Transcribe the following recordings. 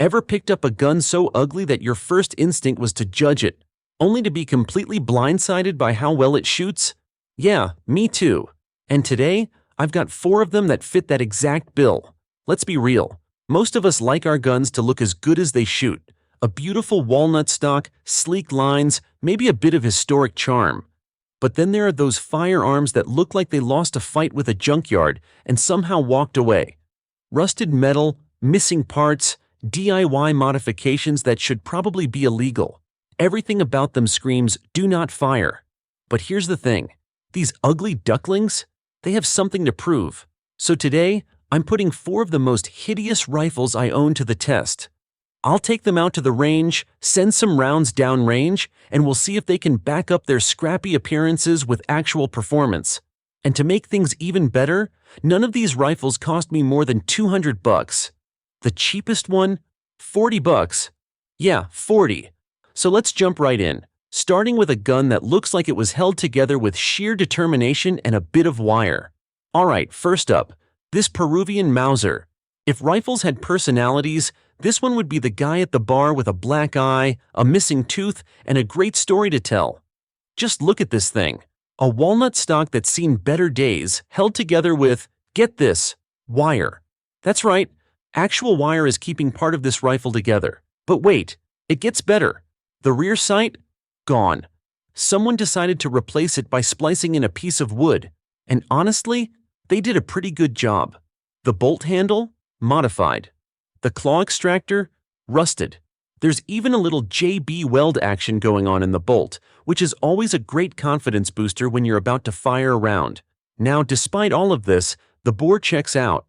Ever picked up a gun so ugly that your first instinct was to judge it, only to be completely blindsided by how well it shoots? Yeah, me too. And today, I've got 4 of them that fit that exact bill. Let's be real. Most of us like our guns to look as good as they shoot. A beautiful walnut stock, sleek lines, maybe a bit of historic charm. But then there are those firearms that look like they lost a fight with a junkyard and somehow walked away. Rusted metal, missing parts, DIY modifications that should probably be illegal. Everything about them screams, "Do not fire." But here's the thing. These ugly ducklings, they have something to prove. So today, I'm putting 4 of the most hideous rifles I own to the test. I'll take them out to the range, send some rounds downrange, and we'll see if they can back up their scrappy appearances with actual performance. And to make things even better, none of these rifles cost me more than $200. The cheapest one? $40. Yeah, 40. So let's jump right in, starting with a gun that looks like it was held together with sheer determination and a bit of wire. Alright, first up, this Peruvian Mauser. If rifles had personalities, this one would be the guy at the bar with a black eye, a missing tooth, and a great story to tell. Just look at this thing. A walnut stock that's seen better days, held together with, get this, wire. That's right, actual wire is keeping part of this rifle together. But wait, it gets better. The rear sight? Gone. Someone decided to replace it by splicing in a piece of wood. And honestly, they did a pretty good job. The bolt handle? Modified. The claw extractor? Rusted. There's even a little JB weld action going on in the bolt, which is always a great confidence booster when you're about to fire a round. Now, despite all of this, the bore checks out.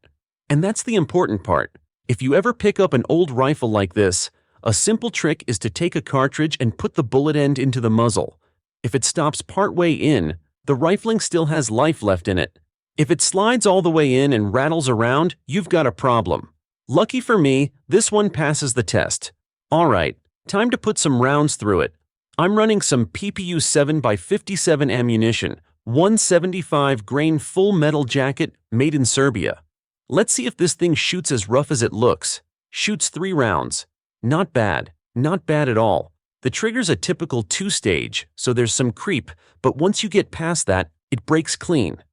And that's the important part. If you ever pick up an old rifle like this, a simple trick is to take a cartridge and put the bullet end into the muzzle. If it stops partway in, the rifling still has life left in it. If it slides all the way in and rattles around, you've got a problem. Lucky for me, this one passes the test. Alright, time to put some rounds through it. I'm running some PPU 7x57 ammunition, 175 grain full metal jacket made in Serbia. Let's see if this thing shoots as rough as it looks. Shoots 3 rounds. Not bad at all. The trigger's a typical 2-stage, so there's some creep, but once you get past that, it breaks clean.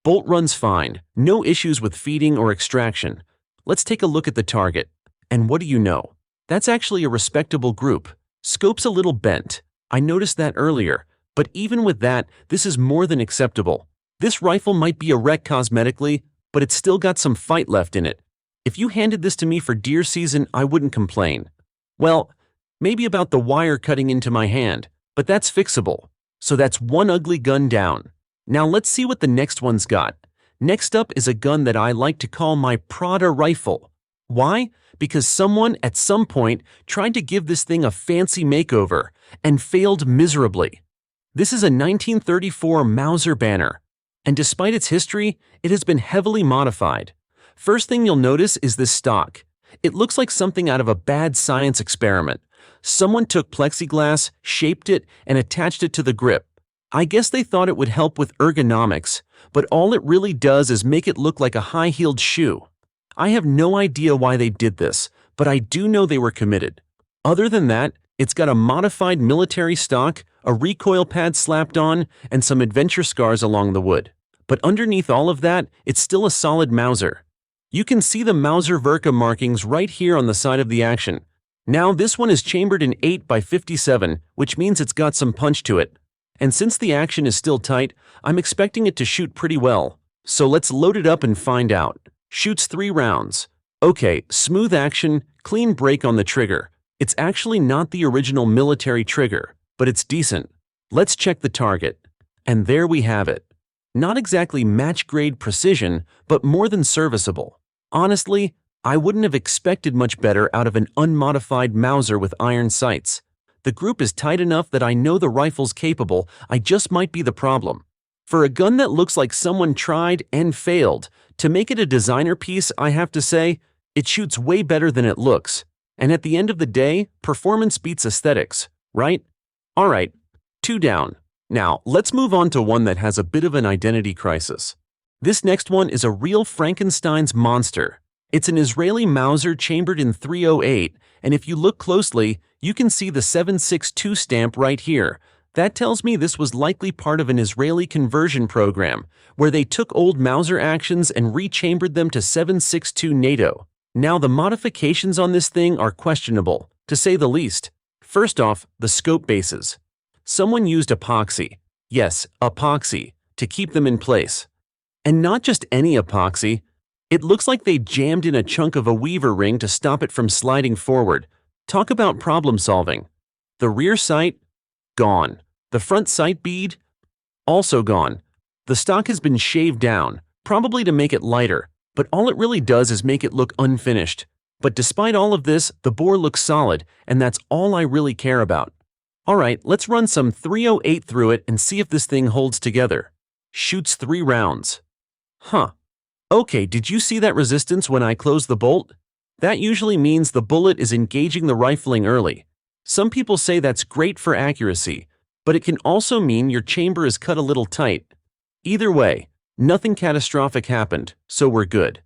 Bolt runs fine, no issues with feeding or extraction. Let's take a look at the target. And what do you know? That's actually a respectable group. Scope's a little bent. I noticed that earlier, but even with that, this is more than acceptable. This rifle might be a wreck cosmetically, but it's still got some fight left in it. If you handed this to me for deer season, I wouldn't complain. Well, maybe about the wire cutting into my hand, but that's fixable. So that's one ugly gun down. Now let's see what the next one's got. Next up is a gun that I like to call my Prada rifle. Why? Because someone at some point tried to give this thing a fancy makeover and failed miserably. This is a 1934 Mauser banner, and despite its history, it has been heavily modified. First thing you'll notice is this stock. It looks like something out of a bad science experiment. Someone took plexiglass, shaped it, and attached it to the grip. I guess they thought it would help with ergonomics, but all it really does is make it look like a high-heeled shoe. I have no idea why they did this, but I do know they were committed. Other than that, it's got a modified military stock, a recoil pad slapped on, and some adventure scars along the wood. But underneath all of that, it's still a solid Mauser. You can see the Mauser Verka markings right here on the side of the action. Now this one is chambered in 8x57, which means it's got some punch to it. And since the action is still tight, I'm expecting it to shoot pretty well. So let's load it up and find out. Shoots 3 rounds. Okay, smooth action, clean break on the trigger. It's actually not the original military trigger, but it's decent. Let's check the target. And there we have it. Not exactly match-grade precision, but more than serviceable. Honestly, I wouldn't have expected much better out of an unmodified Mauser with iron sights. The group is tight enough that I know the rifle's capable, I just might be the problem. For a gun that looks like someone tried and failed, to make it a designer piece, I have to say, it shoots way better than it looks. And at the end of the day, performance beats aesthetics, right? Alright, 2 down. Now, let's move on to one that has a bit of an identity crisis. This next one is a real Frankenstein's monster. It's an Israeli Mauser chambered in 308, and if you look closely, you can see the 762 stamp right here. That tells me this was likely part of an Israeli conversion program, where they took old Mauser actions and rechambered them to 762 NATO. Now the modifications on this thing are questionable, to say the least. First off, the scope bases. Someone used epoxy. Yes, epoxy, to keep them in place. And not just any epoxy. It looks like they jammed in a chunk of a weaver ring to stop it from sliding forward. Talk about problem solving. The rear sight? Gone. The front sight bead? Also gone. The stock has been shaved down, probably to make it lighter, but all it really does is make it look unfinished. But despite all of this, the bore looks solid, and that's all I really care about. Alright, let's run some 308 through it and see if this thing holds together. Shoots 3 rounds. Huh. Okay, did you see that resistance when I closed the bolt? That usually means the bullet is engaging the rifling early. Some people say that's great for accuracy, but it can also mean your chamber is cut a little tight. Either way, nothing catastrophic happened, so we're good.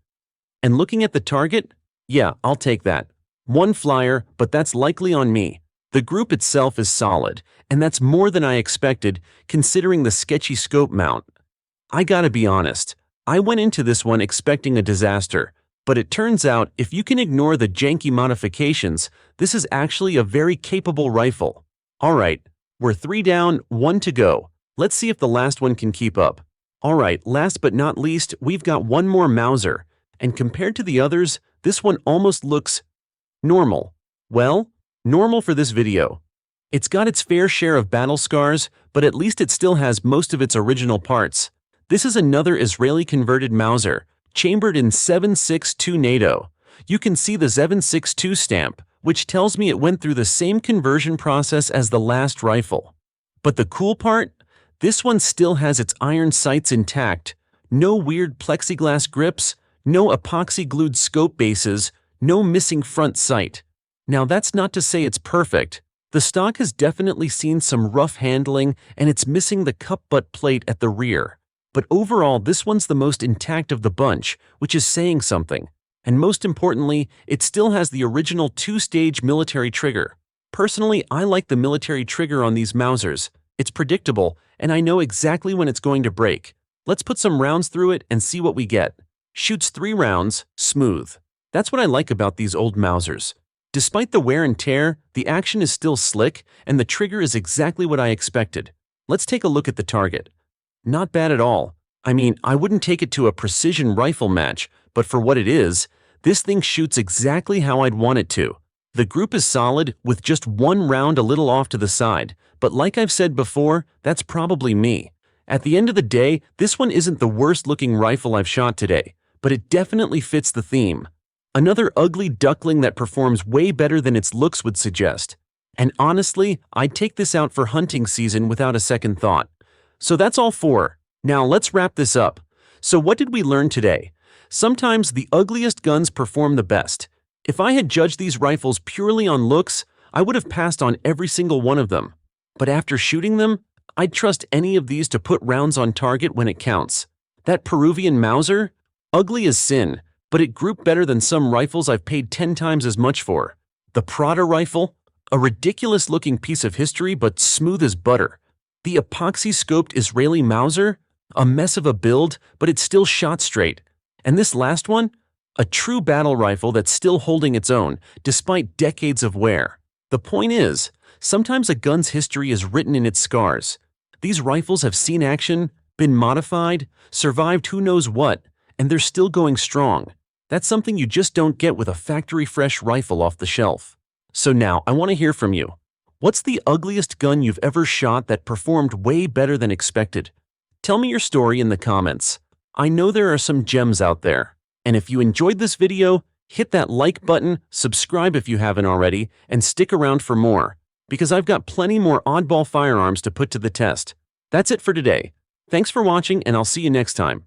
And looking at the target? Yeah, I'll take that. 1 flyer, but that's likely on me. The group itself is solid, and that's more than I expected considering the sketchy scope mount. I gotta be honest. I went into this one expecting a disaster, but it turns out if you can ignore the janky modifications, this is actually a very capable rifle. Alright, we're 3 down, 1 to go. Let's see if the last one can keep up. Alright, last but not least, we've got one more Mauser, and compared to the others, this one almost looks normal. Well, normal for this video. It's got its fair share of battle scars, but at least it still has most of its original parts. This is another Israeli converted Mauser, chambered in 762 NATO. You can see the 762 stamp, which tells me it went through the same conversion process as the last rifle. But the cool part? This one still has its iron sights intact, no weird plexiglass grips, no epoxy-glued scope bases, no missing front sight. Now that's not to say it's perfect. The stock has definitely seen some rough handling and it's missing the cup butt plate at the rear. But overall, this one's the most intact of the bunch, which is saying something. And most importantly, it still has the original 2-stage military trigger. Personally, I like the military trigger on these Mausers. It's predictable, and I know exactly when it's going to break. Let's put some rounds through it and see what we get. Shoots 3 rounds, smooth. That's what I like about these old Mausers. Despite the wear and tear, the action is still slick, and the trigger is exactly what I expected. Let's take a look at the target. Not bad at all. I mean, I wouldn't take it to a precision rifle match, but for what it is, this thing shoots exactly how I'd want it to. The group is solid, with just 1 round a little off to the side, but like I've said before, that's probably me. At the end of the day, this one isn't the worst looking rifle I've shot today, but it definitely fits the theme. Another ugly duckling that performs way better than its looks would suggest. And honestly, I'd take this out for hunting season without a second thought. So that's all 4. Now let's wrap this up. So what did we learn today? Sometimes the ugliest guns perform the best. If I had judged these rifles purely on looks, I would have passed on every single one of them. But after shooting them, I'd trust any of these to put rounds on target when it counts. That Peruvian Mauser? Ugly as sin, but it grouped better than some rifles I've paid 10 times as much for. The Prada rifle? A ridiculous-looking piece of history, but smooth as butter. The epoxy-scoped Israeli Mauser? A mess of a build, but it's still shot straight. And this last one? A true battle rifle that's still holding its own, despite decades of wear. The point is, sometimes a gun's history is written in its scars. These rifles have seen action, been modified, survived who knows what, and they're still going strong. That's something you just don't get with a factory-fresh rifle off the shelf. So now, I want to hear from you. What's the ugliest gun you've ever shot that performed way better than expected? Tell me your story in the comments. I know there are some gems out there. And if you enjoyed this video, hit that like button, subscribe if you haven't already, and stick around for more, because I've got plenty more oddball firearms to put to the test. That's it for today. Thanks for watching, and I'll see you next time.